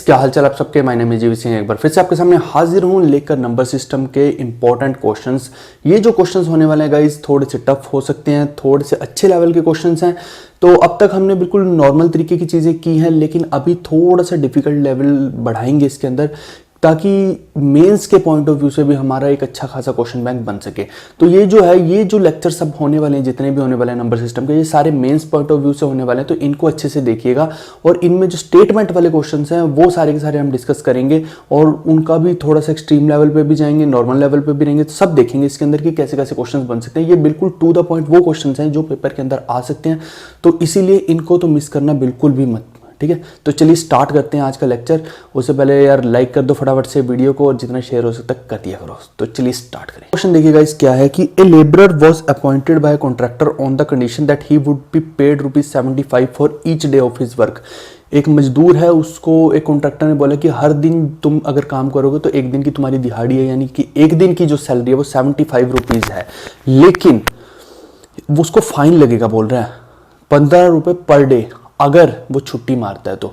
क्या हालचाल आप सबके। माय नेम इज जीवी सिंह, एक बार फिर से आपके सामने हाजिर हूँ लेकर नंबर सिस्टम के इंपॉर्टेंट क्वेश्चंस। ये जो क्वेश्चंस होने वाले हैं गाइस, थोड़े से टफ हो सकते हैं, थोड़े से अच्छे लेवल के क्वेश्चंस हैं। तो अब तक हमने बिल्कुल नॉर्मल तरीके की चीज़ें की हैं, लेकिन अभी थोड़ा सा डिफिकल्ट लेवल बढ़ाएंगे इसके अंदर, ताकि मेंस के पॉइंट ऑफ व्यू से भी हमारा एक अच्छा खासा क्वेश्चन बैंक बन सके। तो ये जो है, ये जो लेक्चर सब होने वाले हैं, जितने भी होने वाले हैं नंबर सिस्टम के, ये सारे मेंस पॉइंट ऑफ व्यू से होने वाले हैं। तो इनको अच्छे से देखिएगा, और इनमें जो स्टेटमेंट वाले क्वेश्चंस हैं वो सारे के सारे हम डिस्कस करेंगे, और उनका भी थोड़ा सा एक्सट्रीम लेवल पे भी जाएंगे, नॉर्मल लेवल पे भी रहेंगे। तो सब देखेंगे इसके अंदर कि कैसे कैसे क्वेश्चन बन सकते हैं। ये बिल्कुल टू द पॉइंट वो क्वेश्चन हैं जो पेपर के अंदर आ सकते हैं, तो इसीलिए इनको तो मिस करना बिल्कुल भी मत। ठीक है, तो चलिए स्टार्ट करते हैं आज का लेक्चर। उससे पहले यार लाइक कर दो फटाफट से वीडियो को, और जितना शेयर हो सकता है कर दिया करो। तो चलिए स्टार्ट करें। क्वेश्चन देखिएगा इस क्या है कि a labourer was appointed by contractor on the condition that he would be paid ₹75 for each day of his work. एक मजदूर है, उसको एक कॉन्ट्रैक्टर ने बोला कि हर दिन तुम अगर काम करोगे तो एक दिन की तुम्हारी दिहाड़ी है, यानी कि एक दिन की जो सैलरी है वो ₹75 है, लेकिन उसको फाइन लगेगा, बोल रहा है ₹15 पर डे अगर वो छुट्टी मारता है। तो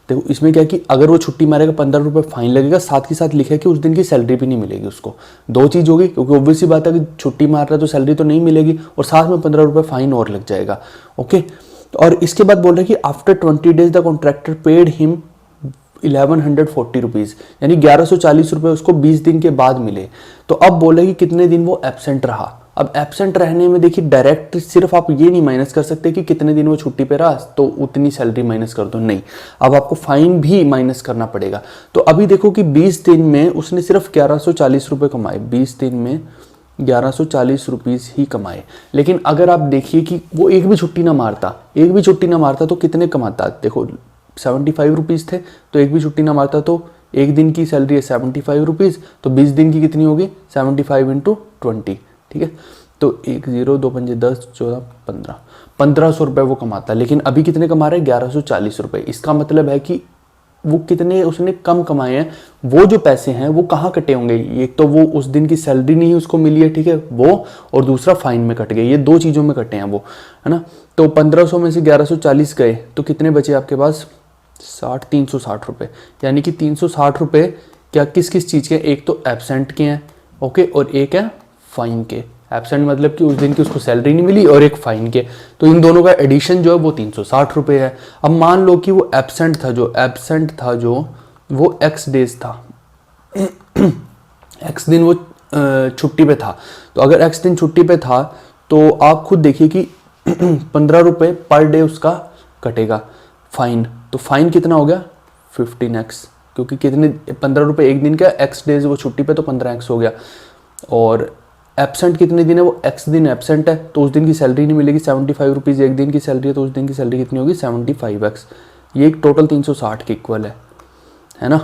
देखो इसमें क्या है कि अगर वो छुट्टी मारेगा ₹15 फाइन लगेगा, साथ ही साथ लिखा है कि उस दिन की सैलरी भी नहीं मिलेगी उसको। दो चीज़ होगी, क्योंकि ऑब्वियस सी बात है कि छुट्टी मार रहा है तो सैलरी तो नहीं मिलेगी, और साथ में ₹15 फाइन और लग जाएगा। ओके, और इसके बाद बोल रहे हैं कि after 20 days the contractor paid him ₹1140, यानी ₹1140 उसको 20 दिन के बाद मिले। तो अब बोले कि कितने दिन वो एब्सेंट रहा। अब एब्सेंट रहने में देखिए डायरेक्ट सिर्फ आप ये नहीं माइनस कर सकते कि कितने दिन वो छुट्टी पे रहा तो उतनी सैलरी माइनस कर दो, नहीं, अब आपको फाइन भी माइनस करना पड़ेगा। तो अभी देखो कि 20 दिन में उसने सिर्फ ₹1140 कमाए, 20 दिन में ₹1140 ही कमाए। लेकिन अगर आप देखिए कि वो एक भी छुट्टी ना मारता तो कितने कमाता। देखो ₹75 थे, तो एक भी छुट्टी ना मारता तो एक दिन की सैलरी है ₹75, तो 20 दिन की कितनी होगी, 75 × 20। ठीक है, तो 1 0 2 5 10 14 15 ₹1500 वो कमाता है। लेकिन अभी कितने कमा रहे हैं, ₹1140। इसका मतलब है कि वो कितने उसने कम कमाए हैं। वो जो पैसे हैं वो कहाँ कटे होंगे, एक तो वो उस दिन की सैलरी नहीं उसको मिली है, ठीक है वो, और दूसरा फाइन में कट गए, ये दो चीज़ों में कटे हैं वो, है ना। तो 1500 में से 1140 गए तो कितने बचे आपके पास, 360 रुपये, यानी कि 360 रुपये क्या किस किस चीज़ के, एक तो एब्सेंट के हैं, ओके, और एक है फाइन के। एब्सेंट मतलब कि उस दिन की उसको सैलरी नहीं मिली, और एक फाइन के, तो इन दोनों का एडिशन जो है वो 360 रुपये है। अब मान लो कि वो एब्सेंट था जो वो x डेज था, x दिन वो छुट्टी पे था। तो अगर x दिन छुट्टी पे था तो आप खुद देखिए कि ₹15 पर डे उसका कटेगा फाइन। तो फाइन कितना हो गया, 15x, क्योंकि कितने ₹15 एक दिन का, x डेज वो छुट्टी पे तो 15x हो गया। और एब्सेंट कितने दिन है, वो x दिन एब्सेंट है, तो उस दिन की सैलरी नहीं मिलेगी, ₹75 एक दिन की सैलरी है, तो उस दिन की सैलरी कितनी होगी, 75x। ये एक टोटल 360 के इक्वल है ना।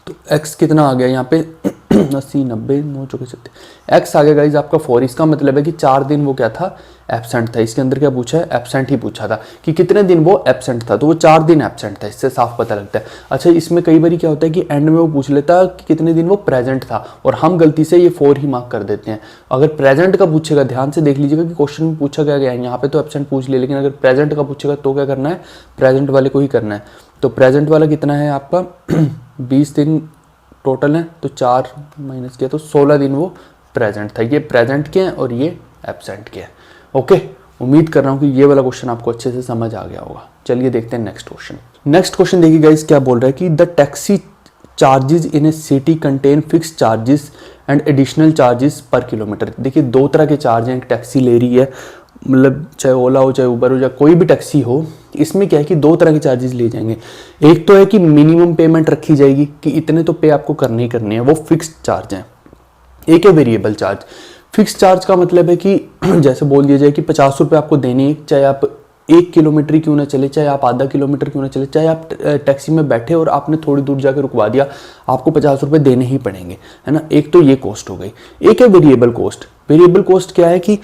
तो x कितना आ गया यहाँ पे 80 90 9 64 x आ गया गाइज आपका 4। इसका मतलब है कि 4 दिन वो क्या था, एब्सेंट था। इसके अंदर क्या पूछा है, एब्सेंट ही पूछा था कि कितने दिन वो एब्सेंट था, तो वो 4 दिन एब्सेंट था, इससे साफ पता लगता है। अच्छा, इसमें कई बार क्या होता है कि एंड में वो पूछ लेता कि कितने दिन वो प्रेजेंट था, और हम गलती से ये 4 ही मार्क कर देते हैं। अगर प्रेजेंट का पूछेगा, ध्यान से देख लीजिएगा कि क्वेश्चन में पूछा क्या गया है, यहाँ पे तो एब्सेंट पूछ लिया, लेकिन अगर प्रेजेंट का पूछेगा तो क्या करना है, प्रेजेंट वाले को ही करना है। तो प्रेजेंट वाला कितना है आपका 20 दिन टोटल है, तो 4 माइनस किया तो 16 दिन वो प्रेजेंट था। ये प्रेजेंट के हैं और ये एब्सेंट के हैं। ओके, उम्मीद कर रहा हूँ कि ये वाला क्वेश्चन आपको अच्छे से समझ आ गया होगा। चलिए देखते हैं नेक्स्ट क्वेश्चन। नेक्स्ट क्वेश्चन देखिए गाइस क्या बोल रहा है कि the taxi charges in A city contain fix charges and additional charges पर किलोमीटर। देखिए दो तरह के चार्ज हैं, एक टैक्सी ले रही है, मतलब चाहे ओला हो, चाहे उबर हो, चाहे कोई भी टैक्सी हो, इसमें क्या है कि दो तरह के चार्जेस लिए जाएंगे। एक तो है कि मिनिमम पेमेंट रखी जाएगी कि इतने तो पे आपको करने ही करने हैं, वो फिक्स्ड चार्ज हैं। एक है वेरिएबल चार्ज। फिक्स चार्ज का मतलब है कि जैसे बोल दिया जाए कि ₹50 आपको देने हैं, चाहे आप 1 किलोमीटर क्यों ना चले, चाहे आप आधा किलोमीटर क्यों ना चले, चाहे आप टैक्सी में बैठे और आपने थोड़ी दूर जाकर रुकवा दिया, आपको ₹50 देने ही पड़ेंगे, है ना। एक तो ये कॉस्ट हो गई। एक है वेरिएबल कॉस्ट। वेरिएबल कॉस्ट क्या है कि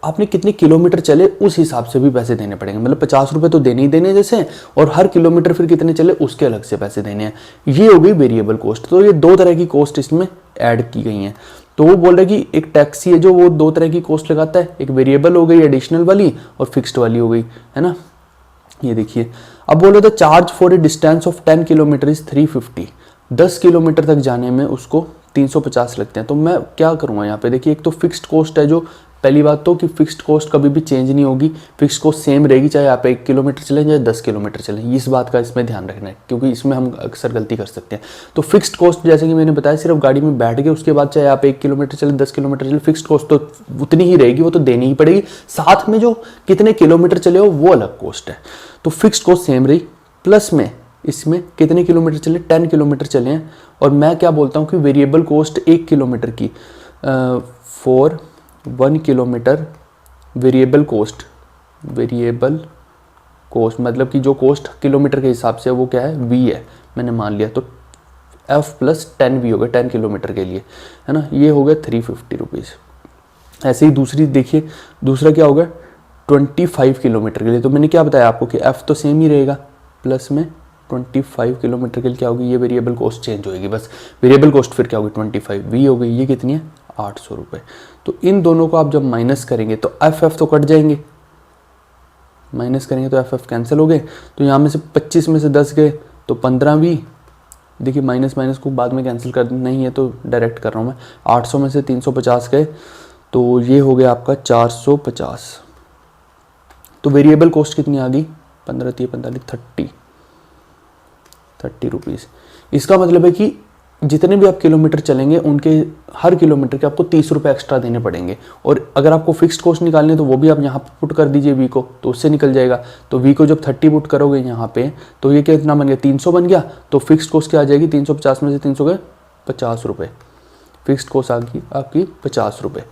आपने कितने किलोमीटर चले उस हिसाब से भी पैसे देने पड़ेंगे, मतलब ₹50 तो देने ही देने जैसे, और हर किलोमीटर फिर कितने चले उसके अलग से पैसे देने हैं। ये हो गई वेरिएबल कॉस्ट। तो ये दो तरह की कॉस्ट इसमें ऐड की गई हैं। तो वो बोल रहे कि एक टैक्सी है जो वो दो तरह की कॉस्ट लगाता है, एक वेरिएबल हो गई एडिशनल वाली, और फिक्स्ड वाली हो गई, है ना। ये देखिए, अब बोलो तो charge for a distance of 10 kilometre is 350, 10 kilometre तक जाने में उसको 350 लगते हैं। तो मैं क्या करूँगा यहाँ पे, देखिए एक तो फिक्स्ड कॉस्ट है, जो पहली बात तो कि फिक्स्ड कॉस्ट कभी भी चेंज नहीं होगी, फिक्स्ड कॉस्ट सेम रहेगी, चाहे आप 1 किलोमीटर चलें या 10 किलोमीटर चलें। इस बात का इसमें ध्यान रखना है, क्योंकि इसमें हम अक्सर गलती कर सकते हैं। तो फिक्स्ड कॉस्ट जैसे कि मैंने बताया, सिर्फ गाड़ी में बैठ गए, उसके बाद चाहे आप 1 किलोमीटर चले 10 किलोमीटर चले, फिक्स्ड कॉस्ट तो उतनी ही रहेगी, वो तो देनी ही पड़ेगी। साथ में जो कितने किलोमीटर चले हो वो अलग कॉस्ट है। तो फिक्स्ड कॉस्ट सेम रही, प्लस में इसमें कितने किलोमीटर चले, 10 किलोमीटर चले हैं। और मैं क्या बोलता हूँ कि वेरिएबल कॉस्ट 1 किलोमीटर की फॉर 1 किलोमीटर वेरिएबल कॉस्ट मतलब कि जो कॉस्ट किलोमीटर के हिसाब से वो क्या है, वी है, मैंने मान लिया। तो एफ प्लस 10 वी हो गया 10 किलोमीटर के लिए, है ना। ये हो गया 350 रुपीज़। ऐसे ही दूसरी देखिए, दूसरा क्या होगा 25 किलोमीटर के लिए। तो मैंने क्या बताया आपको कि एफ तो सेम ही रहेगा, प्लस में 25 किलोमीटर के लिए क्या होगी, ये वेरिएबल कॉस्ट चेंज होगी बस। वेरिएबल कॉस्ट फिर क्या होगी 25 वी हो गई, ये कितनी है 800 रुपये। तो इन दोनों को आप जब माइनस करेंगे तो एफ तो कट जाएंगे, माइनस करेंगे तो एफ कैंसिल हो गए। तो यहाँ में से 25 में से 10 गए तो 15 वी, देखिए माइनस माइनस को बाद में कैंसिल कर नहीं है तो डायरेक्ट कर रहा हूँ मैं। 800 में से 350 गए तो ये हो गया आपका 450। तो वेरिएबल कॉस्ट कितनी आ गई 15 3 45 30 रुपीज़। इसका मतलब है कि जितने भी आप किलोमीटर चलेंगे उनके हर किलोमीटर के आपको 30 रुपये एक्स्ट्रा देने पड़ेंगे। और अगर आपको फिक्स्ड कॉस्ट निकालनी है तो वो भी आप यहाँ पुट कर दीजिए वी को, तो उससे निकल जाएगा। तो वी को जब 30 पुट करोगे यहाँ पे तो ये कितना बन गया 300 बन गया। तो फिक्स्ड कॉस्ट क्या आ जाएगी 350 में से 300 गए 50 रुपये, फिक्स्ड कॉस्ट आ गई आपकी 50 रुपये।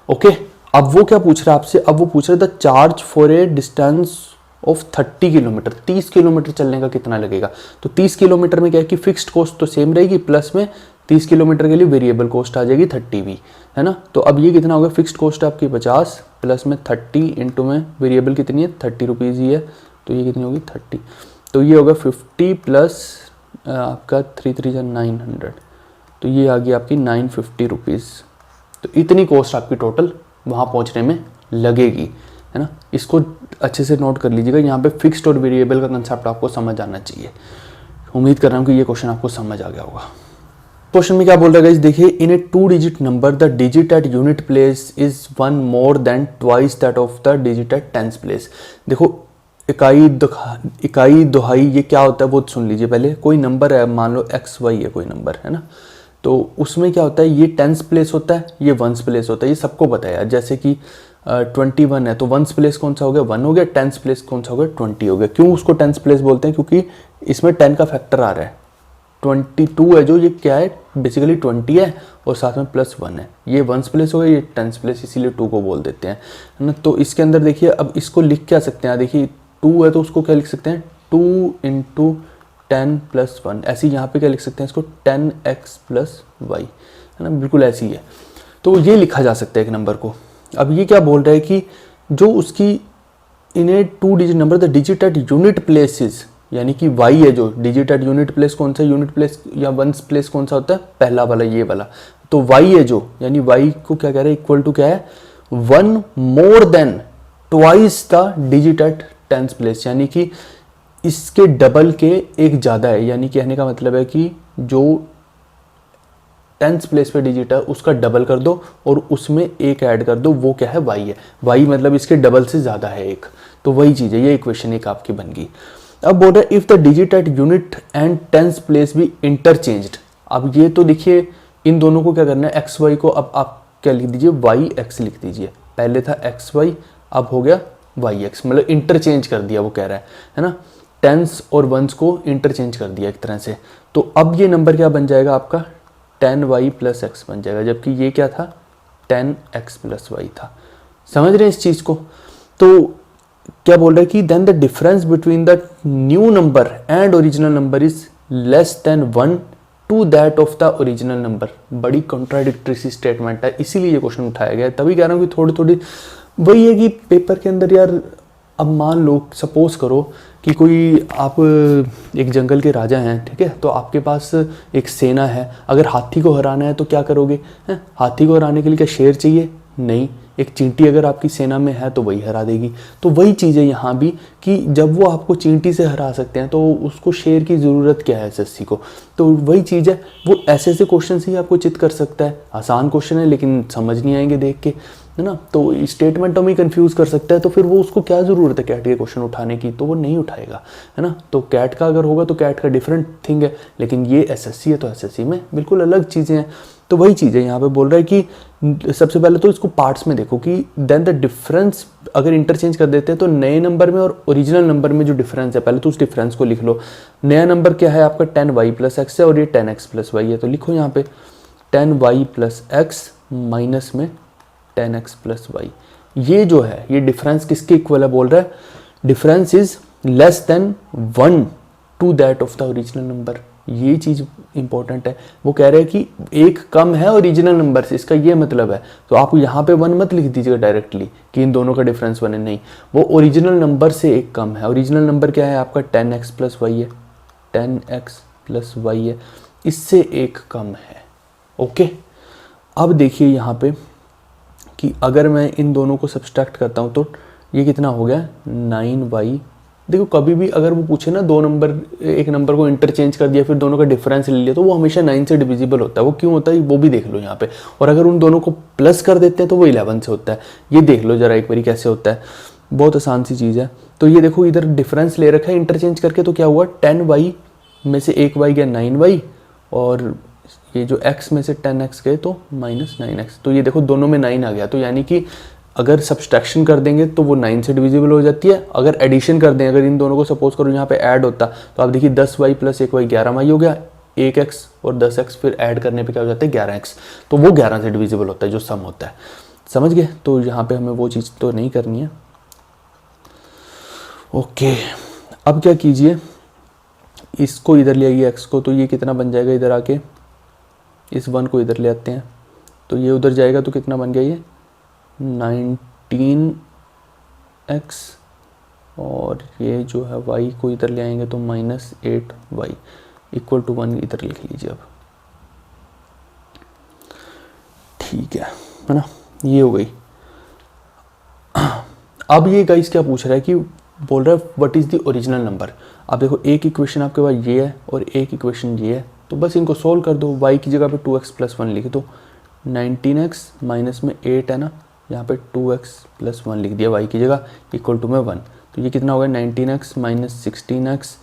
ओके, अब वो क्या पूछ रहा है आपसे, अब वो पूछ रहा है the charge for a distance of 30 kilometre, 30 kilometre चलने का कितना लगेगा। तो 30 किलोमीटर में क्या है कि फिक्स्ड कॉस्ट तो सेम रहेगी, प्लस में 30 किलोमीटर के लिए वेरिएबल कॉस्ट आ जाएगी 30 भी, है ना। तो अब ये कितना होगा, फिक्स्ड कॉस्ट आपकी 50 प्लस में 30 इंटू में वेरिएबल कितनी है 30 रुपीज़ ही है, तो ये कितनी होगी 30। तो ये होगा 50 प्लस आपका 3 3 900, तो ये आ गई आपकी 950 रुपीज़। तो इतनी कॉस्ट आपकी टोटल वहाँ पहुँचने में लगेगी, है ना। इसको अच्छे से नोट कर लीजिएगा, यहाँ पे फिक्स्ड और वेरिएबल का कंसेप्ट आपको समझ आना चाहिए। उम्मीद कर रहा हूँ कि ये क्वेश्चन आपको समझ आ गया होगा। क्वेश्चन में क्या बोल रहा है गाइस, देखिए in a 2 digit number the digit at unit place is 1 more than twice that of the digit at tens place. देखो इकाई दोहाई ये क्या होता है वो सुन लीजिए पहले। कोई नंबर है, मान लो XY है कोई नंबर, है ना, तो उसमें क्या होता है ये टेंस प्लेस होता है, ये वंस प्लेस होता है, ये सबको पता है यार। जैसे कि 21 है तो वंस प्लेस कौन सा हो गया 1 हो गया, टेंस प्लेस कौन सा हो गया 20 हो गया। क्यों उसको टेंस प्लेस बोलते हैं, क्योंकि इसमें 10 का फैक्टर आ रहा है। 22 है जो, ये क्या है बेसिकली 20 है और साथ में प्लस 1 है, ये वंस प्लेस हो गया, ये टेंस प्लेस, इसीलिए 2 को बोल देते हैं, है ना। तो इसके अंदर देखिए अब इसको लिख क्या सकते हैं, देखिए 2 है तो उसको क्या लिख सकते हैं 2 इंटू 10 प्लस 1। ऐसे ही यहाँ पे क्या लिख सकते हैं इसको 10x प्लस वाई, है ना, बिल्कुल ऐसी है। तो ये लिखा जा सकता है एक नंबर को। अब ये क्या बोल रहा है कि जो उसकी in a 2 digit number the digit at unit places, यानी कि y है जो डिजिट एट यूनिट प्लेस कौन सा, यूनिट प्लेस या वंस प्लेस कौन सा होता है पहला वाला, ये वाला। तो y है जो, यानी y को क्या कह रहे हैं इक्वल टू क्या है 1 more than twice the digit at tens place, यानी कि इसके डबल के एक ज़्यादा है। यानी कहने का मतलब है कि जो टेंस प्लेस पे डिजिट है उसका डबल कर दो और उसमें एक ऐड कर दो, वो क्या है y है। y मतलब इसके डबल से ज़्यादा है एक, तो वही चीज़ है। ये इक्वेशन एक आपकी बन गई। अब बोल रहा है if the digit at unit and tens place भी इंटरचेंज्ड। अब ये तो देखिए इन दोनों को क्या करना है XY को अब आप क्या लिख दीजिए YX लिख दीजिए। पहले था XY अब हो गया YX, मतलब इंटरचेंज कर दिया वो कह रहा है ना। टेंस और वंस को इंटरचेंज कर दिया एक तरह से। तो अब ये नंबर क्या बन जाएगा आपका 10y प्लस x बन जाएगा, जबकि ये क्या था 10x प्लस y था। समझ रहे हैं इस चीज़ को। तो क्या बोल रहा है कि then the difference between the new number and original number is less than 1 to that of the original number. बड़ी कॉन्ट्राडिक्टरी सी स्टेटमेंट है, इसीलिए ये क्वेश्चन उठाया गया है। तभी कह रहा हूँ कि थोड़ी थोड़ी वही है कि पेपर के अंदर यार, अब मान लो सपोज करो कि कोई आप एक जंगल के राजा हैं, ठीक है, तो आपके पास एक सेना है। अगर हाथी को हराना है तो क्या करोगे, हैं? हाथी को हराने के लिए क्या शेर चाहिए? नहीं, एक चींटी अगर आपकी सेना में है तो वही हरा देगी। तो वही चीज़ है यहाँ भी कि जब वो आपको चींटी से हरा सकते हैं तो उसको शेर की ज़रूरत क्या है एसएससी को। तो वही चीज़ है, वो ऐसे क्वेश्चन से ही आपको चित कर सकता है। आसान क्वेश्चन है लेकिन समझ नहीं आएंगे देख के, है ना। तो स्टेटमेंटों में कंफ्यूज कर सकता है, तो फिर वो उसको क्या ज़रूरत है कैट के क्वेश्चन उठाने की, तो वो नहीं उठाएगा, है ना। तो कैट का अगर होगा तो कैट का डिफरेंट थिंग है, लेकिन ये एसएससी है तो एसएससी में बिल्कुल अलग चीज़ें हैं। तो वही चीज़ है यहाँ पे बोल रहा है कि सबसे पहले तो इसको पार्ट्स में देखो कि देन द डिफरेंस अगर इंटरचेंज कर देते हैं तो नए नंबर में और ओरिजिनल नंबर में जो डिफरेंस है, पहले तो उस डिफरेंस को लिख लो। नया नंबर क्या है आपका 10y + x है और ये 10x + y है, तो लिखो यहाँ पे 10y + x माइनस में 10x + y। ये जो है ये डिफरेंस किसके इक्वल है बोल रहा है, difference is less than 1 to that of the original number. ये चीज़ इंपॉर्टेंट है। वो कह रहे हैं कि एक कम है ओरिजिनल नंबर से, इसका ये मतलब है। तो आप यहाँ पे 1 मत लिख दीजिएगा डायरेक्टली कि इन दोनों का डिफरेंस 1 है, नहीं, वो ओरिजिनल नंबर से एक कम है। ओरिजिनल नंबर क्या है आपका 10x + y है, 10x + y है, इससे एक कम है। ओके, अब देखिए यहाँ पे कि अगर मैं इन दोनों को सब्सट्रैक्ट करता हूँ तो ये कितना हो गया 9y। देखो कभी भी अगर वो पूछे ना दो नंबर, एक नंबर को इंटरचेंज कर दिया फिर दोनों का डिफरेंस ले लिया, तो वो हमेशा 9 से डिविजिबल होता है। वो क्यों होता है वो भी देख लो यहाँ पे। और अगर उन दोनों को प्लस कर देते हैं तो वो 11 से होता है। ये देख लो जरा एक बारी कैसे होता है, बहुत आसान सी चीज़ है। तो ये देखो इधर डिफरेंस ले रखा है इंटरचेंज करके, तो क्या हुआ 10y में से एक y गया 9y, और ये जो x में से 10x गए तो -9x। तो ये देखो दोनों में 9 आ गया। तो यानी कि अगर सब्सट्रैक्शन कर देंगे तो वो 9 से डिविजिबल हो जाती है। अगर एडिशन कर दें, अगर इन दोनों को सपोज करो यहाँ पे ऐड होता, तो आप देखिए 10y + 1y 11y हो गया, 1x और 10x फिर ऐड करने पे क्या हो जाता है 11x। तो वो 11 से डिविजिबल होता है जो सम होता है, समझ गए। तो यहाँ पे हमें वो चीज़ तो नहीं करनी है। ओके, अब क्या कीजिए, इसको इधर ले आइए x को, तो ये कितना बन जाएगा, इधर आके इस 1 को इधर ले आते हैं तो ये उधर जाएगा, तो कितना बन गया ये 19x, और ये जो है y को इधर ले आएंगे तो -8y = 1 इधर लिख लीजिए अब। ठीक है ना, ये हो गई। अब ये गाइस क्या पूछ रहा है कि बोल रहा है what is the original number. अब देखो एक इक्वेशन आपके पास ये है और एक इक्वेशन ये है, तो बस इनको सोल्व कर दो। y की जगह पे 2x + 1 लिख दो, 19x माइनस में 8 है ना, यहाँ पे 2x + 1 लिख दिया y की जगह, = में 1। तो ये कितना हो गया 19x माइनस 16x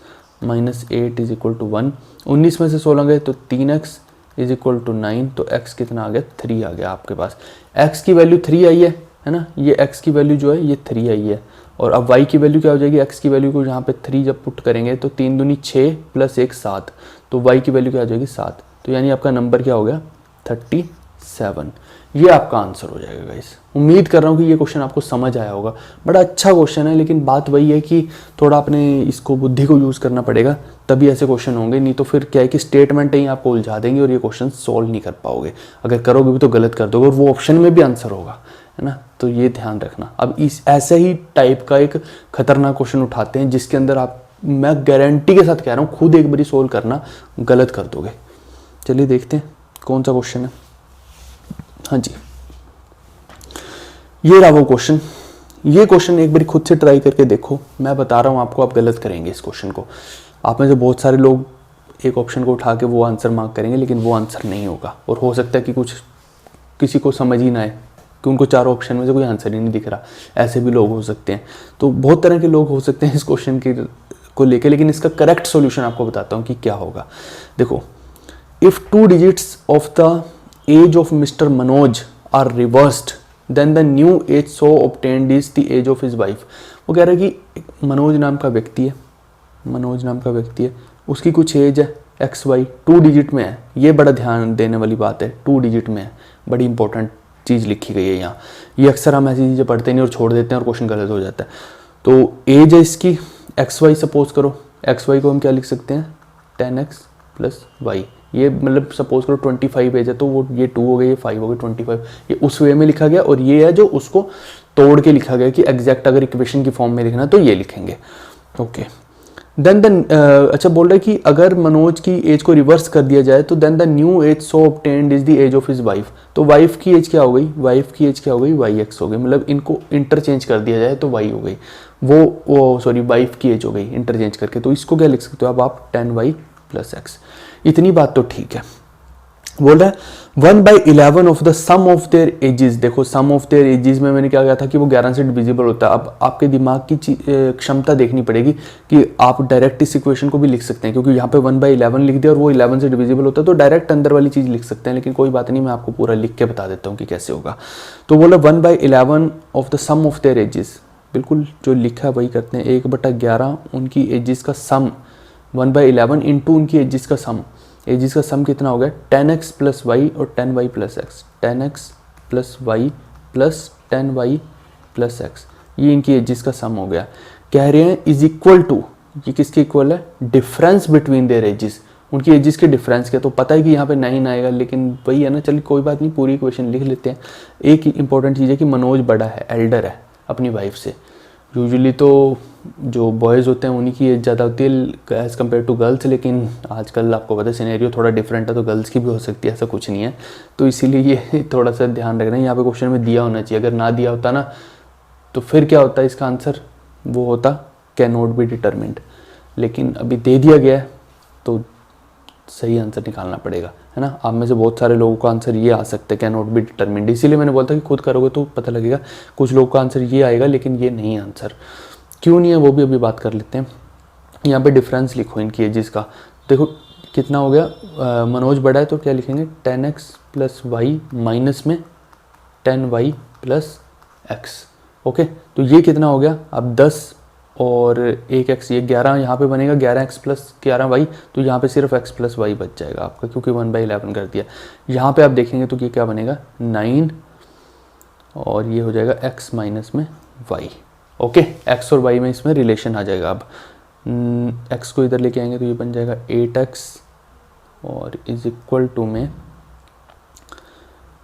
माइनस 8 = 1। 19 में से 16 गए तो 3x = 9। तो x कितना आ गया 3 आ गया आपके पास। x की वैल्यू 3 आई है ना, ये x की वैल्यू जो है ये 3 आई है। और अब y की वैल्यू क्या हो जाएगी, x की वैल्यू को यहाँ पे 3 जब पुट करेंगे तो 3 दूनी 6 + 1 7, तो y की वैल्यू क्या हो जाएगी 7। तो यानी आपका नंबर क्या हो गया 37। ये आपका आंसर हो जाएगा गाइस। उम्मीद कर रहा हूँ कि ये क्वेश्चन आपको समझ आया होगा। बड़ा अच्छा क्वेश्चन है, लेकिन बात वही है कि थोड़ा अपने इसको बुद्धि को यूज़ करना पड़ेगा, तभी ऐसे क्वेश्चन होंगे। नहीं तो फिर क्या है कि स्टेटमेंट ही आपको उलझा देंगे और ये क्वेश्चन सोल्व नहीं कर पाओगे। अगर करोगे भी तो गलत कर दोगे और वो ऑप्शन में भी आंसर होगा, है ना। तो ये ध्यान रखना। अब इस ऐसे ही टाइप का एक खतरनाक क्वेश्चन उठाते हैं जिसके अंदर आप, मैं गारंटी के साथ कह रहा हूँ, खुद एक बारी सोल्व करना, गलत कर दोगे। चलिए देखते हैं कौन सा क्वेश्चन है। हाँ जी, ये रहा वो क्वेश्चन। ये क्वेश्चन एक बार खुद से ट्राई करके देखो, मैं बता रहा हूँ आपको, आप गलत करेंगे इस क्वेश्चन को। आप में से बहुत सारे लोग एक ऑप्शन को उठा के वो आंसर मार्क करेंगे, लेकिन वो आंसर नहीं होगा। और हो सकता है कि कुछ किसी को समझ ही ना आए कि उनको चारों ऑप्शन में से कोई आंसर ही नहीं दिख रहा। ऐसे भी लोग हो सकते हैं। तो बहुत तरह के लोग हो सकते हैं इस क्वेश्चन को लेके, लेकिन इसका करेक्ट सॉल्यूशन आपको बताता हूँ कि क्या होगा। देखो, if 2 digits of the age of mister Manoj are reversed then the new age so obtained is the age of his wife. वो कह रहा है कि मनोज नाम का व्यक्ति है, मनोज नाम का व्यक्ति है, उसकी कुछ एज है XY, 2 डिजिट में है। ये बड़ा ध्यान देने वाली बात है, 2 डिजिट में है, बड़ी इंपॉर्टेंट चीज़ लिखी गई है यहाँ। ये अक्सर हम ऐसी चीज़ें पढ़ते नहीं और छोड़ देते हैं और क्वेश्चन गलत हो जाता है। तो एज है इसकी XY, सपोज करो XY को हम क्या लिख सकते हैं 10x + y। ये मतलब सपोज करो 25 एज है, तो वो ये 2 हो गए, ये 5 हो गए, 25। ये उस वे में लिखा गया, और ये है जो उसको तोड़ के लिखा गया कि एग्जैक्ट अगर इक्वेशन की फॉर्म में लिखना तो ये लिखेंगे। ओके, देन द अच्छा बोल रहा है कि अगर मनोज की एज को रिवर्स कर दिया जाए तो then the new age so obtained is the age of his wife. तो वाइफ की एज क्या हो गई, वाइफ की एज क्या हो गई, वाई एक्स हो गई, मतलब इनको इंटरचेंज कर दिया जाए तो वाई हो गई, वो सॉरी वाइफ की एज हो गई इंटरचेंज करके। तो इसको क्या लिख सकते हो अब आप 10y + x। इतनी बात तो ठीक है। बोल रहा है 1/11 of the sum of their ages. देखो सम ऑफ देयर एजेस में मैंने क्या कहा था कि वो 11 से डिविजिबल होता है। अब आपके दिमाग की क्षमता देखनी पड़ेगी कि आप डायरेक्ट इस इक्वेशन को भी लिख सकते हैं, क्योंकि यहाँ पे 1/11 लिख दिया और वो 11 से डिविजिबल होता है तो डायरेक्ट अंदर वाली चीज़ लिख सकते हैं, लेकिन कोई बात नहीं, मैं आपको पूरा लिख के बता देता हूँ कि कैसे होगा। तो बोला 1/11 of the sum of their ages, बिल्कुल जो लिखा है वही करते हैं। 1/11 उनकी एजेस का सम, 1/11 इंटू उनकी एजेस का सम। एजेस का सम कितना हो गया 10x + y और 10y + x, 10x + y + 10y + x, ये इनकी एजेस का सम हो गया। कह रहे हैं इज इक्वल टू, ये किसके इक्वल है, डिफरेंस बिटवीन देयर एजेस, उनकी एजेस के डिफरेंस के। तो पता है कि यहाँ पे 9 आएगा, लेकिन वही है ना, चलिए कोई बात नहीं, पूरी इक्वेशन लिख लेते हैं। एक इंपॉर्टेंट चीज़ है कि मनोज बड़ा है, एल्डर है अपनी वाइफ से। यूजुअली तो जो बॉयज़ होते हैं उन्हीं की एज ज़्यादा होती है एज़ कम्पेयर टू गर्ल्स, लेकिन आजकल आपको पता है सिनेरियो थोड़ा डिफरेंट है, तो गर्ल्स की भी हो सकती है, ऐसा कुछ नहीं है। तो इसीलिए ये थोड़ा सा ध्यान रखना है, यहाँ पे क्वेश्चन में दिया होना चाहिए। अगर ना दिया होता ना तो फिर क्या होता है, इसका आंसर वो होता कैन नॉट बी डिटरमिन्ड, लेकिन अभी दे दिया गया है तो सही आंसर निकालना पड़ेगा, है ना। आप में से बहुत सारे लोगों का आंसर ये आ सकता है कैन नॉट बी डिटरमिन्ड, इसीलिए मैंने बोलता कि खुद करोगे तो पता लगेगा। कुछ लोगों का आंसर ये आएगा, लेकिन ये नहीं आंसर क्यों नहीं है वो भी अभी बात कर लेते हैं। यहाँ पे डिफरेंस लिखो इनकी एजेस का, देखो कितना हो गया। मनोज बड़ा है तो क्या लिखेंगे 10x + y माइनस में 10y + x। ओके, तो ये कितना हो गया अब 10 और 1x, ये 11 यहाँ पे बनेगा, 11x + 11y, तो यहाँ पे सिर्फ x + y बच जाएगा आपका, क्योंकि 1/11 कर दिया। यहाँ पे आप देखेंगे तो ये क्या बनेगा 9 और ये हो जाएगा x माइनस में y। ओके, x और y में इसमें रिलेशन आ जाएगा। अब x को इधर लेके आएंगे तो ये बन जाएगा 8x और इज इक्वल टू में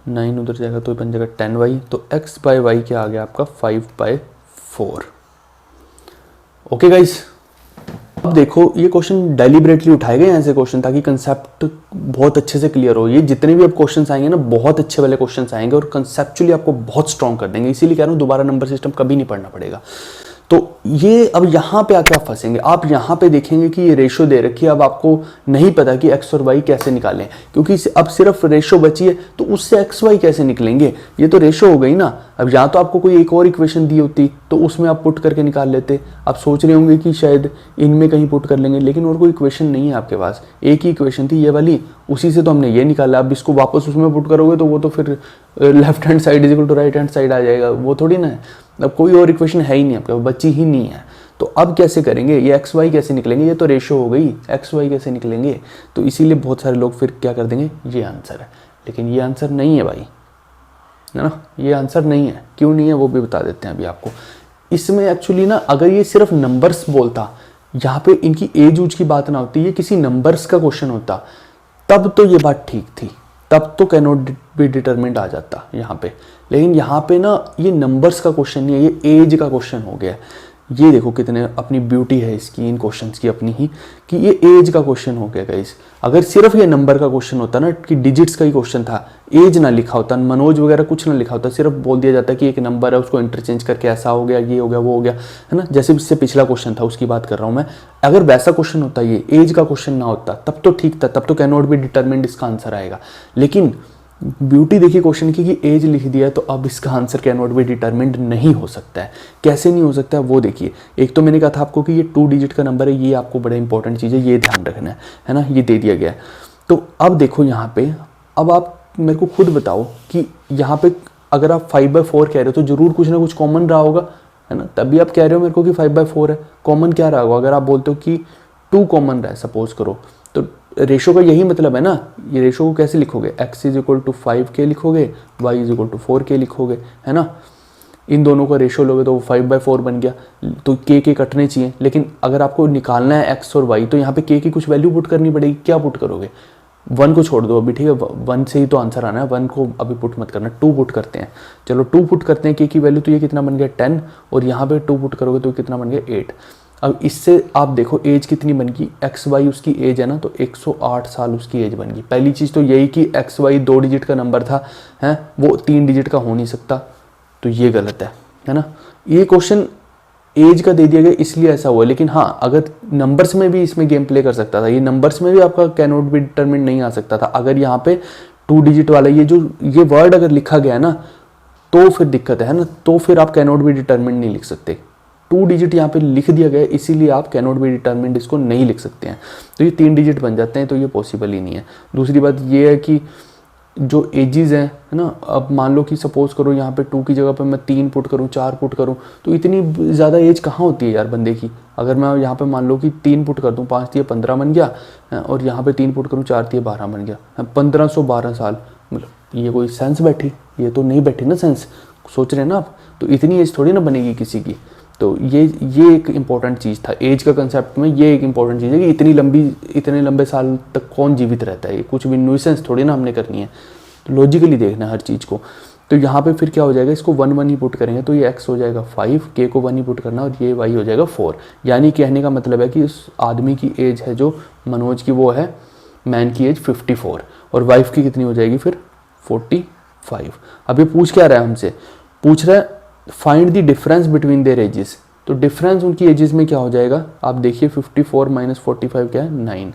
9 उधर जाएगा तो ये बन जाएगा 10y, तो x/y क्या आ गया आपका 5/4। ओके गाइस, अब देखो ये क्वेश्चन डेलिबरेटली उठाए गए हैं ऐसे क्वेश्चन ताकि कंसेप्ट बहुत अच्छे से क्लियर हो। ये जितने भी अब क्वेश्चंस आएंगे ना बहुत अच्छे वाले क्वेश्चंस आएंगे और कंसेप्चुअली आपको बहुत स्ट्रॉन्ग कर देंगे, इसीलिए कह रहा हूँ दोबारा नंबर सिस्टम कभी नहीं पढ़ना पड़ेगा। तो ये अब यहाँ पे आके आप फंसेंगे, आप यहाँ पे देखेंगे कि ये रेशो दे रखी है, अब आपको नहीं पता कि x और y कैसे निकालें, क्योंकि अब सिर्फ रेशो बची है तो उससे x y कैसे निकलेंगे, ये तो रेशो हो गई ना। अब यहाँ तो आपको कोई एक और इक्वेशन दी होती तो उसमें आप पुट करके निकाल लेते। आप सोच रहे होंगे कि शायद इनमें कहीं पुट कर लेंगे, लेकिन और कोई इक्वेशन नहीं है आपके पास, एक ही इक्वेशन थी ये वाली, उसी से तो हमने ये निकाला। अब इसको वापस उसमें पुट करोगे तो वो तो फिर left hand side is equal to right hand side आ जाएगा, वो थोड़ी ना है। अब कोई और इक्वेशन है ही नहीं आपके, बची ही नहीं है। तो अब कैसे करेंगे, ये एक्स वाई कैसे निकलेंगे, ये तो रेशो हो गई, एक्स वाई कैसे निकलेंगे। तो इसीलिए बहुत सारे लोग फिर क्या कर देंगे, ये आंसर है, लेकिन ये आंसर नहीं है भाई, है ना, ये आंसर नहीं है। क्यों नहीं है वो भी बता देते हैं अभी आपको। इसमें एक्चुअली ना अगर ये सिर्फ नंबर्स बोलता, यहाँ पे इनकी एज ऊज की बात ना होती, ये किसी नंबर्स का क्वेश्चन होता, तब तो ये बात ठीक थी, तब तो कैन नॉट बी डिटरमिन्ड आ जाता यहाँ पे। लेकिन यहाँ पे ना ये नंबर्स का क्वेश्चन नहीं है, ये एज का क्वेश्चन हो गया। ये देखो कितने अपनी ब्यूटी है इसकी, इन क्वेश्चंस की अपनी ही, कि ये एज का क्वेश्चन हो गया गाइस। अगर सिर्फ ये नंबर का क्वेश्चन होता ना, कि डिजिट्स का ही क्वेश्चन था, एज ना लिखा होता, मनोज वगैरह कुछ ना लिखा होता, सिर्फ बोल दिया जाता कि एक नंबर है उसको इंटरचेंज करके ऐसा हो गया, ये हो गया, वो हो गया, है ना, जैसे इससे पिछला क्वेश्चन था उसकी बात कर रहा हूँ मैं। अगर वैसा क्वेश्चन होता, ये एज का क्वेश्चन ना होता, तब तो ठीक था, तब तो कैन नॉट बी डिटरमिन्ड इसका आंसर आएगा। लेकिन ब्यूटी देखिए क्वेश्चन की कि एज लिख दिया, तो अब इसका answer can not B determined नहीं हो सकता है। कैसे नहीं हो सकता है वो देखिए। एक तो मैंने कहा था आपको कि ये 2 डिजिट का नंबर है, ये आपको बड़ा इंपॉर्टेंट चीज़ है, ये ध्यान रखना है ना, ये दे दिया गया है। तो अब देखो यहाँ पे, अब आप मेरे को खुद बताओ कि यहाँ पे अगर आप 5/4 कह रहे हो तो जरूर कुछ ना कुछ कॉमन रहा होगा, है ना, तभी आप कह रहे हो मेरे को कि 5/4 है। कॉमन क्या रहा होगा, अगर आप बोलते हो कि 2 कॉमन रहा है सपोज करो, तो रेशो का यही मतलब है ना। ये रेशो को कैसे लिखोगे, x is equal to 5k लिखोगे, y is equal to 4k लिखोगे, है ना। इन दोनों का रेशो लोगे तो वो 5/4 बन गया, तो k कटने चाहिए। लेकिन अगर आपको निकालना है x और y, तो यहाँ पे k की कुछ वैल्यू पुट करनी पड़ेगी। क्या पुट करोगे, 1 को छोड़ दो अभी, ठीक है, 1 से ही तो आंसर आना है, 1 को अभी पुट मत करना, 2 पुट करते हैं। चलो 2 पुट करते हैं k की वैल्यू, तो ये कितना बन गया 10, और यहाँ पे 2 पुट करोगे तो कितना बन गया 8। अब इससे आप देखो एज कितनी बन गई, एक्स वाई उसकी एज है ना, तो 108 साल उसकी एज बन गई। पहली चीज़ तो यही कि एक्स वाई 2 डिजिट का नंबर था, हैं, वो 3 डिजिट का हो नहीं सकता, तो ये गलत है ना। ये क्वेश्चन एज का दे दिया गया इसलिए ऐसा हुआ, लेकिन हाँ अगर नंबर्स में भी इसमें गेम प्ले कर सकता था, ये नंबर्स में भी आपका कैन नॉट बी डिटरमिन्ड नहीं आ सकता था। अगर यहाँ पे 2 डिजिट वाला ये वर्ड अगर लिखा गया ना तो फिर दिक्कत है ना, तो फिर आप कैन नॉट बी डिटरमिन्ड नहीं लिख सकते। 2 डिजिट यहाँ पे लिख दिया गया इसीलिए आप कैन नॉट बी डिटरमिन्ड इसको नहीं लिख सकते हैं, तो ये 3 डिजिट बन जाते हैं, तो ये पॉसिबल ही नहीं है। दूसरी बात ये है कि जो एजेस हैं, है ना, अब मान लो कि सपोज करो यहाँ पे 2 की जगह पे मैं 3 पुट करूँ, 4 पुट करूँ, तो इतनी ज़्यादा एज कहाँ होती है यार बंदे की। अगर मैं यहाँ पे मान लो कि 3 पुट कर दूँ, 5 × 15 बन गया, और यहाँ पे 3 पुट करूँ, 4 × 12 बन गया, 1512 साल। मतलब ये कोई सेंस बैठी? ये तो नहीं बैठी ना सेंस, सोच रहे हैं ना आप। तो इतनी एज थोड़ी ना बनेगी किसी की। तो ये एक इम्पॉर्टेंट चीज़ था एज का कंसेप्ट में, ये एक इम्पॉर्टेंट चीज़ है कि इतने लंबे साल तक कौन जीवित रहता है। ये कुछ भी न्यूसेंस थोड़ी ना हमने करनी है, तो लॉजिकली देखना है हर चीज़ को। तो यहाँ पे फिर क्या हो जाएगा, इसको 1 1 ही पुट करेंगे तो ये x हो जाएगा 5, k को 1 ही पुट करना, और ये y हो जाएगा 4। यानी कहने का मतलब है कि उस आदमी की एज है जो मनोज की, वो है मैन की एज 54, और वाइफ की कितनी हो जाएगी फिर 45। अब ये पूछ क्या रहा है हमसे, पूछ रहा है find the difference between their edges. तो डिफरेंस उनकी एजेस में क्या हो जाएगा, आप देखिए 54 - 45 क्या है, 9।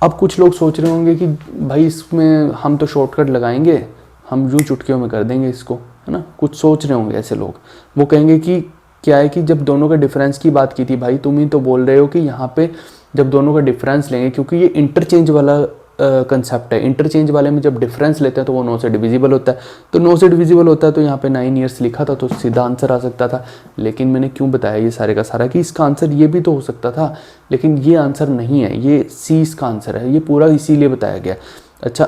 अब कुछ लोग सोच रहे होंगे कि भाई इसमें हम तो शॉर्टकट लगाएंगे, हम यूँ चुटकियों में कर देंगे इसको, है ना। कुछ सोच रहे होंगे ऐसे लोग, वो कहेंगे कि क्या है कि जब दोनों का डिफरेंस की बात की थी भाई, तुम ही तो बोल रहे हो कि यहाँ पे जब दोनों का डिफरेंस लेंगे, क्योंकि ये इंटरचेंज वाला कंसेप्ट है। इंटरचेंज वाले में जब डिफरेंस लेते हैं तो वो 9 से डिविजिबल होता है, तो 9 से डिविजिबल होता है, तो यहाँ पे 9 ईयर्स लिखा था तो सीधा आंसर आ सकता था। लेकिन मैंने क्यों बताया ये सारे का सारा कि इसका आंसर ये भी तो हो सकता था, लेकिन ये आंसर नहीं है, ये सी इसका आंसर है, ये पूरा इसीलिए बताया गया। अच्छा,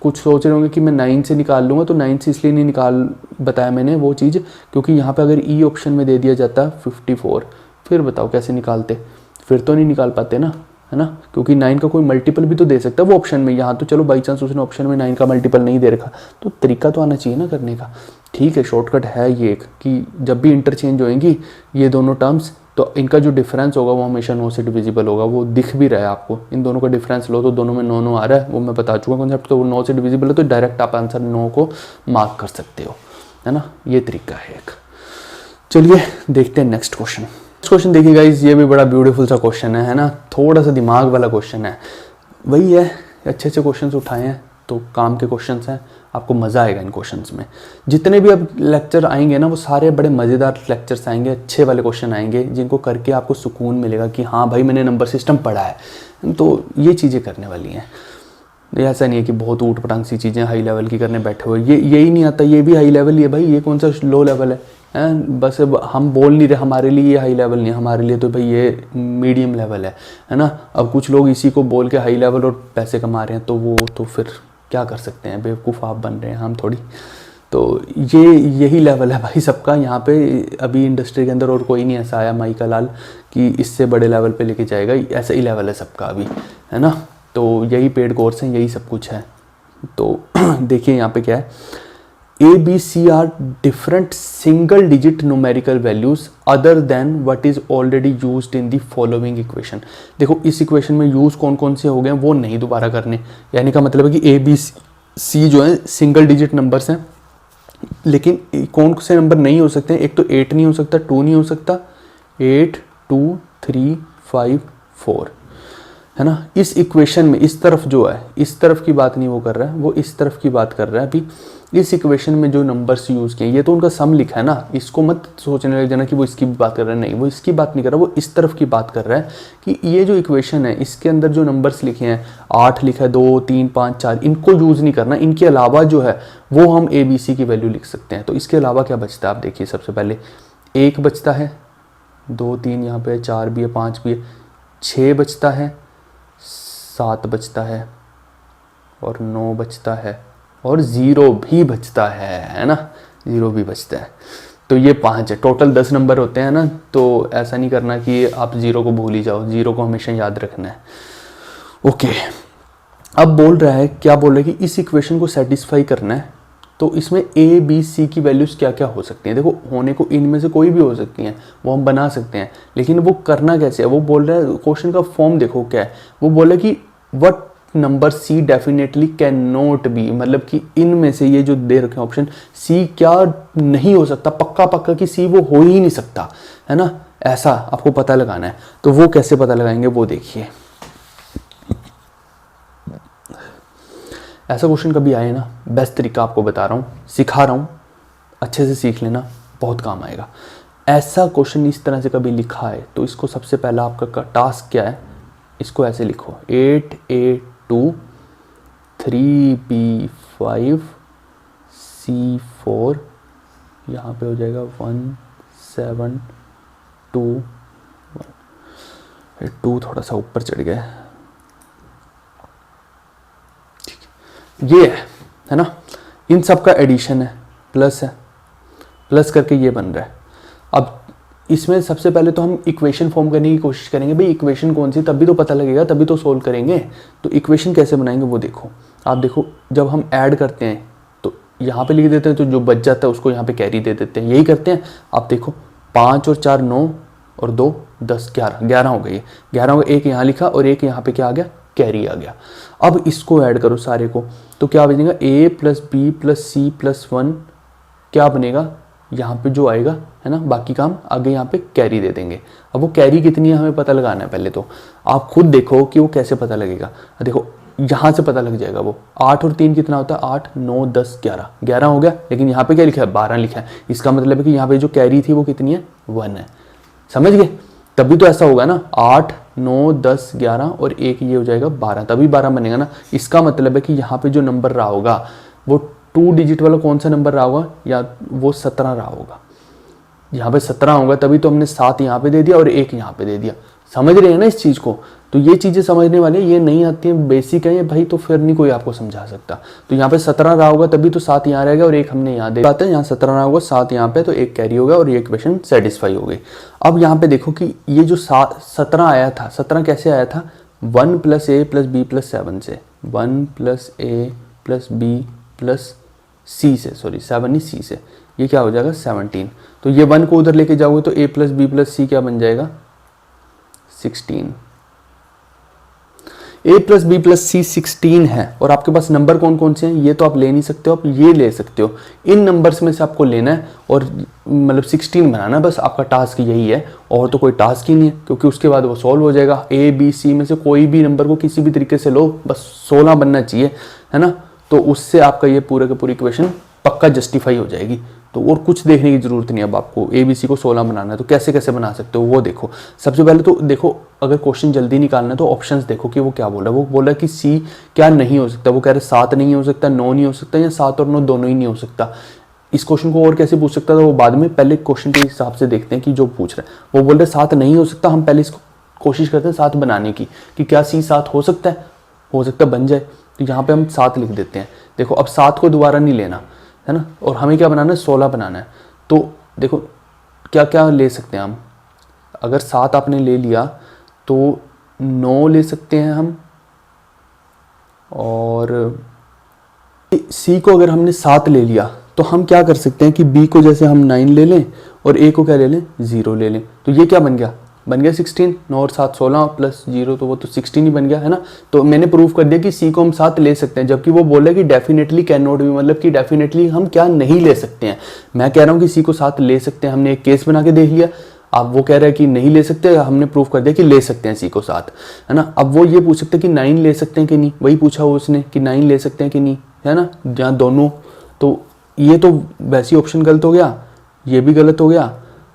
कुछ सोच रहे होंगे कि मैं 9 से निकाल लूँगा, तो 9 से इसलिए नहीं बताया मैंने वो चीज़, क्योंकि यहाँ पे अगर ई ऑप्शन में दे दिया जाता 54, फिर बताओ कैसे निकालते, फिर तो नहीं निकाल पाते ना, है ना, क्योंकि 9 का कोई मल्टीपल भी तो दे सकता है वो ऑप्शन में। यहाँ तो चलो बाई चांस उसने ऑप्शन में 9 का मल्टीपल नहीं दे रखा, तो तरीका तो आना चाहिए ना करने का। ठीक है, शॉर्टकट है ये एक कि जब भी इंटरचेंज होएंगी ये दोनों टर्म्स, तो इनका जो डिफरेंस होगा वो हमेशा 9 से डिविजिबल होगा। वो दिख भी रहा है आपको, इन दोनों का डिफरेंस लो तो दोनों में 9 9 आ रहा है, वो मैं बता चुका कॉन्सेप्ट। तो वो 9 से डिविजिबल है, तो डायरेक्ट आप आंसर 9 को मार्क कर सकते हो, है ना। ये तरीका है एक। चलिए देखते हैं नेक्स्ट क्वेश्चन। क्वेश्चन देखिए गाइस, ये भी बड़ा ब्यूटीफुल सा क्वेश्चन है ना, थोड़ा सा दिमाग वाला क्वेश्चन है। वही है, अच्छे अच्छे क्वेश्चंस उठाए हैं तो काम के क्वेश्चंस हैं, आपको मज़ा आएगा इन क्वेश्चंस में। जितने भी अब लेक्चर आएंगे ना वो सारे बड़े मज़ेदार लेक्चर्स आएंगे, अच्छे वाले क्वेश्चन आएंगे जिनको करके आपको सुकून मिलेगा कि हाँ भाई मैंने नंबर सिस्टम पढ़ा है। तो ये चीज़ें करने वाली हैं, ऐसा नहीं है कि बहुत ऊट पटांग सी चीज़ें हाई लेवल की करने बैठे हुए। यही नहीं आता, ये भी हाई लेवल ही है भाई, ये कौन सा लो लेवल है। बस अब हम बोल नहीं रहे हमारे लिए ये हाई लेवल नहीं है, हमारे लिए तो भाई ये मीडियम लेवल है ना। अब कुछ लोग इसी को बोल के हाई लेवल और पैसे कमा रहे हैं, तो वो तो फिर क्या कर सकते हैं, बेवकूफ़ आप बन रहे हैं, हम थोड़ी। तो यही लेवल है भाई सबका यहाँ पे। अभी इंडस्ट्री के अंदर और कोई नहीं ऐसा आया माई का लाल कि इससे बड़े लेवल पे लेके जाएगा, ऐसा ही लेवल है सबका अभी, है ना। तो यही पेड कोर्स हैं, यही सब कुछ है। तो देखिए यहाँ पे क्या है, ABC are different single digit numerical values other than what is already used in the following equation। देखो इस इक्वेशन में यूज कौन कौन से हो गए हैं वो नहीं दोबारा करने, यानी का मतलब है कि ABC जो है सिंगल डिजिट नंबर्स हैं, लेकिन कौन से नंबर नहीं हो सकते हैं। एक तो 8 नहीं हो सकता, 2 नहीं हो सकता, 8 2 3 5 4, है ना। इस इक्वेशन में इस तरफ जो है, इस तरफ की बात नहीं वो कर रहा है, वो इस तरफ की बात कर रहा है। अभी इस इक्वेशन में जो नंबर्स यूज़ किए, ये तो उनका सम लिखा है ना, इसको मत सोचने लग जाना कि वो इसकी बात कर रहा है, नहीं वो इसकी बात नहीं कर रहा, वो इस तरफ की बात कर रहा है कि ये जो इक्वेशन है इसके अंदर जो नंबर्स लिखे हैं, 8 लिखा है, 2 3 5 4, इनको यूज़ नहीं करना। इनके अलावा जो है वो हम ABC की वैल्यू लिख सकते हैं। तो इसके अलावा क्या बचता है आप देखिए, सबसे पहले 1 बचता है, 2 3 यहाँ पे 4 भी है, 5 भी है, 6 बचता है, 7 बचता है, और 9 बचता है, और 0 भी बचता है ना, 0 भी बचता है। तो ये 5 है, टोटल 10 नंबर होते हैं ना। तो ऐसा नहीं करना कि आप 0 को भूल ही जाओ, 0 को हमेशा याद रखना है। ओके, अब बोल रहा है, क्या बोल रहा है कि इस इक्वेशन को सेटिस्फाई करना है तो इसमें ए बी सी की वैल्यूज़ क्या क्या हो सकती हैं? देखो होने को इनमें से कोई भी हो सकती हैं, वो हम बना सकते हैं, लेकिन वो करना कैसे है? वो बोल रहा है, क्वेश्चन का फॉर्म देखो क्या है, वो बोला कि what number C definitely can not be, मतलब कि इनमें से ये जो दे रखे हैं ऑप्शन, सी क्या नहीं हो सकता, पक्का पक्का कि सी वो हो ही नहीं सकता, है ना, ऐसा आपको पता लगाना है। तो वो कैसे पता लगाएंगे वो देखिए। ऐसा क्वेश्चन कभी आए ना, बेस्ट तरीका आपको बता रहा हूँ, सिखा रहा हूँ, अच्छे से सीख लेना, बहुत काम आएगा। ऐसा क्वेश्चन इस तरह से कभी लिखा है तो इसको सबसे पहला आपका टास्क क्या है, इसको ऐसे लिखो 8A2 3B5 C4, यहाँ पे हो जाएगा 1 7 2 1, 2 थोड़ा सा ऊपर चढ़ गया, ठीक है, ये है ना, इन सब का एडिशन है, प्लस है, प्लस करके ये बन रहा है। अब इसमें सबसे पहले तो हम इक्वेशन फॉर्म करने की कोशिश करेंगे, भाई इक्वेशन कौन सी, तभी तो पता लगेगा, तभी तो सोल्व करेंगे। तो इक्वेशन कैसे बनाएंगे वो देखो, आप देखो जब हम ऐड करते हैं तो यहाँ पे लिख देते हैं, तो जो बच जाता है उसको यहाँ पे कैरी दे देते हैं, यही करते हैं। आप देखो 5 और 4 9 और 2 10 11 हो गई, 11 हो गया, एक यहाँ लिखा और एक यहाँ पे क्या आ गया, कैरी आ गया। अब इसको ऐड करो सारे को, तो क्या बनेगा a + b + c + 1 क्या बनेगा, यहाँ पे जो आएगा, है ना, बाकी काम आगे यहाँ पे कैरी दे देंगे। अब वो कैरी कितनी है हमें पता लगाना है, पहले तो आप खुद देखो कि वो कैसे पता लगेगा। देखो यहाँ से पता लग जाएगा, वो 8 और 3 कितना होता है, 8 9 10 11, 11 हो गया, लेकिन यहाँ पे क्या लिखा है, 12 लिखा है, इसका मतलब है कि यहाँ पे जो कैरी थी वो कितनी है, 1 है, समझ गए। तभी तो ऐसा होगा ना, 8 9 10 11 और एक ये हो जाएगा 12, तभी 12 बनेगा ना। इसका मतलब है कि यहाँ पे जो नंबर रहा होगा वो 2 डिजिट वाला कौन सा नंबर रहा होगा, या वो 17 रहा होगा, यहाँ पे 17 होगा, तभी तो हमने 7 यहाँ पे दे दिया और 1 यहाँ पे दे दिया। समझ रहे हैं ना इस चीज़ को, तो ये चीज़ें समझने वाले, ये नहीं आती हैं, बेसिक है ये भाई, तो फिर नहीं कोई आपको समझा सकता। तो यहाँ पे 17 रहा होगा, तभी तो 7 यहाँ रहेगा और 1 हमने यहाँ दे दिया, यहाँ 17 रहा होगा, 7 यहाँ पे, तो 1 कैरी होगा और ये इक्वेशन सेटिस्फाई हो गई। अब यहाँ पे देखो कि ये जो 17 आया था, 17 कैसे आया था, 1 + a + b + 7 से, 1 + a + b + c से, सॉरी 7 नहीं c से, ये क्या हो जाएगा 17। तो ये 1 को उधर लेके जाओगे तो a + b + c क्या बन जाएगा 16। a + b + c 16 है, और आपके पास नंबर कौन कौन से हैं, ये तो आप ले नहीं सकते हो, आप ये ले सकते हो, इन नंबर्स में से आपको लेना है और मतलब 16 बनाना, बस आपका टास्क यही है, और तो कोई टास्क ही नहीं है, क्योंकि उसके बाद वो सॉल्व हो जाएगा। a b c में से कोई भी नंबर को किसी भी तरीके से लो, बस 16 बनना चाहिए, है ना, तो उससे आपका ये पूरे का पूरी इक्वेशन पक्का जस्टिफाई हो जाएगी। तो और कुछ देखने की जरूरत नहीं। अब आपको ABC को 16 बनाना है तो कैसे कैसे बना सकते हो वो देखो। सबसे पहले तो देखो, अगर क्वेश्चन जल्दी निकालना है तो ऑप्शंस देखो कि वो क्या बोल रहा है। वो बोल रहा है कि C क्या नहीं हो सकता, वो कह रहे 7 नहीं हो सकता, 9 नहीं हो सकता, या 7 और 9 दोनों ही नहीं हो सकता। इस क्वेश्चन को और कैसे पूछ सकता था वो बाद में, पहले क्वेश्चन के हिसाब से देखते हैं कि जो पूछ रहा है। वो बोल रहे 7 नहीं हो सकता, हम पहले इसको कोशिश करते हैं 7 बनाने की, कि क्या C 7 हो सकता है, बन जाए। तो यहाँ पे हम 7 लिख देते हैं। देखो अब 7 को दोबारा नहीं लेना है ना, और हमें क्या बनाना है 16 बनाना है। तो देखो क्या क्या ले सकते हैं हम, अगर 7 आपने ले लिया तो 9 ले सकते हैं हम, और C को अगर हमने 7 ले लिया तो हम क्या कर सकते हैं कि B को जैसे हम 9 ले लें और A को क्या ले लें 0 ले लें। तो ये क्या बन गया 16, 9 और 7 16 प्लस 0, तो वो तो 16 ही बन गया, है ना। तो मैंने प्रूव कर दिया कि C को हम 7 ले सकते हैं, जबकि वो बोले कि डेफिनेटली कैन नॉट बी, मतलब कि डेफिनेटली हम क्या नहीं ले सकते हैं। मैं कह रहा हूँ कि C को 7 ले सकते हैं, हमने एक केस बना के देख लिया। अब वो कह रहा है कि नहीं ले सकते, हमने प्रूव कर दिया कि ले सकते हैं C को 7, है ना। अब वो ये पूछ सकते हैं कि 9 ले सकते हैं कि नहीं, वही पूछा हो उसने कि 9 ले सकते हैं कि नहीं, है ना, जहाँ दोनों। तो ये तो वैसी ऑप्शन गलत हो गया, ये भी गलत हो गया।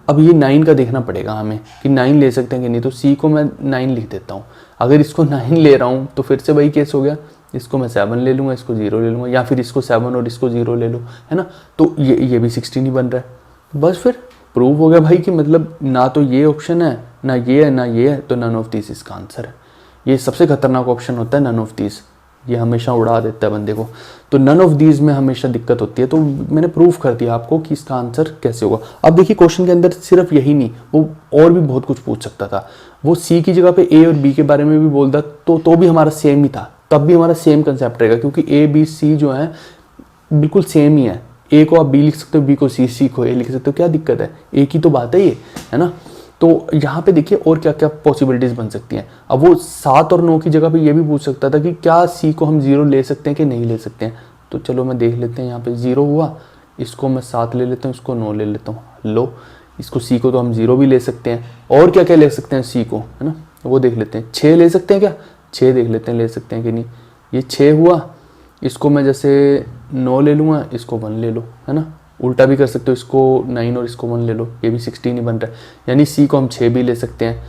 अब ये 9 का देखना पड़ेगा हमें कि 9 ले सकते हैं कि नहीं। तो C को मैं 9 लिख देता हूँ। अगर इसको 9 ले रहा हूँ तो फिर से वही केस हो गया, इसको मैं 7 ले लूँगा, इसको 0 ले लूँगा, या फिर इसको 7 और इसको 0 ले लूँ, है ना। तो ये भी 16 ही बन रहा है। बस फिर प्रूव हो गया भाई कि मतलब ना तो ये ऑप्शन है, ना ये है, ना ये है, तो नन ऑफ दिस इसका आंसर है। ये सबसे खतरनाक ऑप्शन होता है नन ऑफ दिस, ये हमेशा उड़ा देता है बंदे को। तो नन ऑफ दीज में हमेशा दिक्कत होती है। तो मैंने प्रूफ कर दिया आपको कि इसका आंसर कैसे होगा। अब देखिए क्वेश्चन के अंदर सिर्फ यही नहीं, वो और भी बहुत कुछ पूछ सकता था। वो C की जगह पे A और B के बारे में भी बोलता तो भी हमारा सेम ही था, तब भी हमारा सेम कंसेप्ट रहेगा, क्योंकि A B C जो है बिल्कुल सेम ही है। ए को आप बी लिख सकते हो, बी को सी को ए लिख सकते हो, क्या दिक्कत है, एक ही तो बात है ये, है ना। तो यहाँ पे देखिए और क्या क्या पॉसिबिलिटीज़ बन सकती हैं। अब वो 7 और 9 की जगह पे ये भी पूछ सकता था कि क्या सी को हम 0 ले सकते हैं कि नहीं ले सकते हैं। तो चलो मैं देख लेते हैं, यहाँ पे 0 हुआ, इसको मैं 7 ले लेता हूँ, इसको 9 ले लेता हूँ। लो, इसको सी को तो हम 0 भी ले सकते हैं, और क्या क्या ले सकते हैं सी को, है ना, वो देख लेते हैं। 6 ले सकते हैं क्या, 6 देख लेते हैं ले सकते हैं कि नहीं। ये 6 हुआ, इसको मैं जैसे 9 ले लूँगा, इसको 1 ले लो, है ना। उल्टा भी कर सकते हो, इसको 9 और इसको 1 ले लो, ये भी 16 ही बन रहा है। यानी सी को हम 6 भी ले सकते हैं,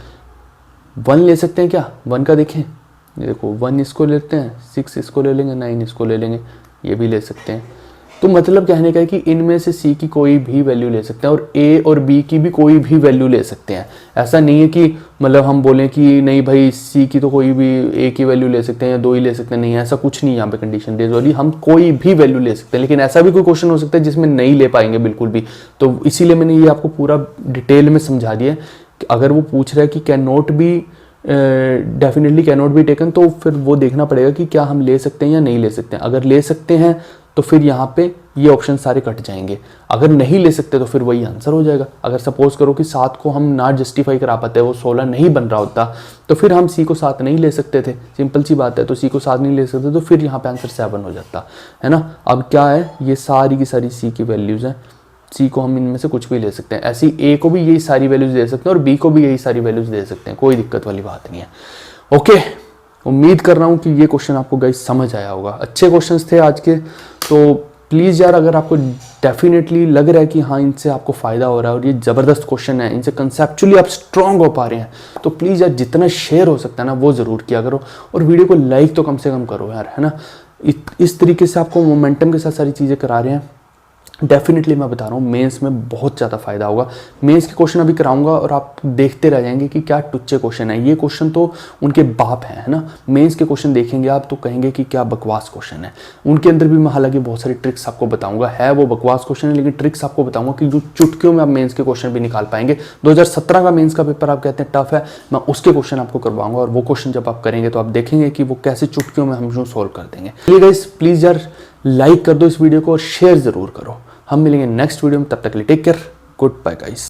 1 ले सकते हैं क्या, 1 का देखें, ये देखो 1 इसको लेते हैं, 6 इसको ले लेंगे, 9 इसको ले लेंगे, ये भी ले सकते हैं। तो मतलब कहने का है कि इनमें से सी की कोई भी वैल्यू ले सकते हैं और ए और बी की भी कोई भी वैल्यू ले सकते हैं। ऐसा नहीं है कि मतलब हम बोलें कि नहीं भाई सी की तो कोई भी ए की वैल्यू ले सकते हैं या 2 ही ले सकते हैं, नहीं, ऐसा कुछ नहीं। यहाँ पे कंडीशन डेज वाली हम कोई भी वैल्यू ले सकते हैं, लेकिन ऐसा भी कोई क्वेश्चन हो सकता है जिसमें नहीं ले पाएंगे बिल्कुल भी। तो इसीलिए मैंने ये आपको पूरा डिटेल में समझा दिया कि अगर वो पूछ रहा है कि can not be definitely can not be taken, तो फिर वो देखना पड़ेगा कि क्या हम ले सकते हैं या नहीं ले सकते हैं। अगर ले सकते हैं तो फिर यहाँ पे ये ऑप्शन सारे कट जाएंगे, अगर नहीं ले सकते तो फिर वही आंसर हो जाएगा। अगर सपोज करो कि 7 को हम ना जस्टिफाई करा पाते, वो 16 नहीं बन रहा होता, तो फिर हम सी को 7 नहीं ले सकते थे, सिंपल सी बात है। तो सी को 7 नहीं ले सकते तो फिर यहाँ पे आंसर 7 हो जाता, है ना। अब क्या है, ये सारी की सारी सी की वैल्यूज़ हैं, सी को हम इनमें से कुछ भी ले सकते हैं। ऐसे ही ए को भी यही सारी वैल्यूज दे सकते हैं और बी को भी यही सारी वैल्यूज दे सकते हैं, कोई दिक्कत वाली बात नहीं है। ओके, उम्मीद कर रहा हूँ कि ये क्वेश्चन आपको गाइस समझ आया होगा। अच्छे क्वेश्चंस थे आज के, तो प्लीज़ यार अगर आपको डेफिनेटली लग रहा है कि हाँ इनसे आपको फ़ायदा हो रहा है और ये ज़बरदस्त क्वेश्चन है, इनसे कंसेप्चुअली आप स्ट्रांग हो पा रहे हैं, तो प्लीज़ यार जितना शेयर हो सकता है ना वो ज़रूर किया करो, और वीडियो को लाइक तो कम से कम करो यार, है ना। इस तरीके से आपको मोमेंटम के साथ सारी चीज़ें करा रहे हैं, डेफिनेटली मैं बता रहा हूँ मेंस में बहुत ज़्यादा फायदा होगा। मेंस के क्वेश्चन अभी कराऊंगा और आप देखते रह जाएंगे कि क्या टुच्चे क्वेश्चन है, ये क्वेश्चन तो उनके बाप हैं, है ना। मेंस के क्वेश्चन देखेंगे आप तो कहेंगे कि क्या बकवास क्वेश्चन है। उनके अंदर भी मैं हालांकि बहुत सारी ट्रिक्स आपको बताऊंगा, है वो बकवास क्वेश्चन है लेकिन ट्रिक्स आपको बताऊंगा कि जो चुटकियों में आप मेंस के क्वेश्चन भी निकाल पाएंगे। 2017 का मेंस का पेपर आप कहते हैं टफ है, मैं उसके क्वेश्चन आपको करवाऊंगा, और वो क्वेश्चन जब आप करेंगे तो आप देखेंगे कि वो कैसे चुटकियों में हम सोल्व कर देंगे। चलिए गाइस प्लीज़ यार लाइक कर दो इस वीडियो को और शेयर ज़रूर करो। हम मिलेंगे नेक्स्ट वीडियो में, तब तक के लिए take care, goodbye guys.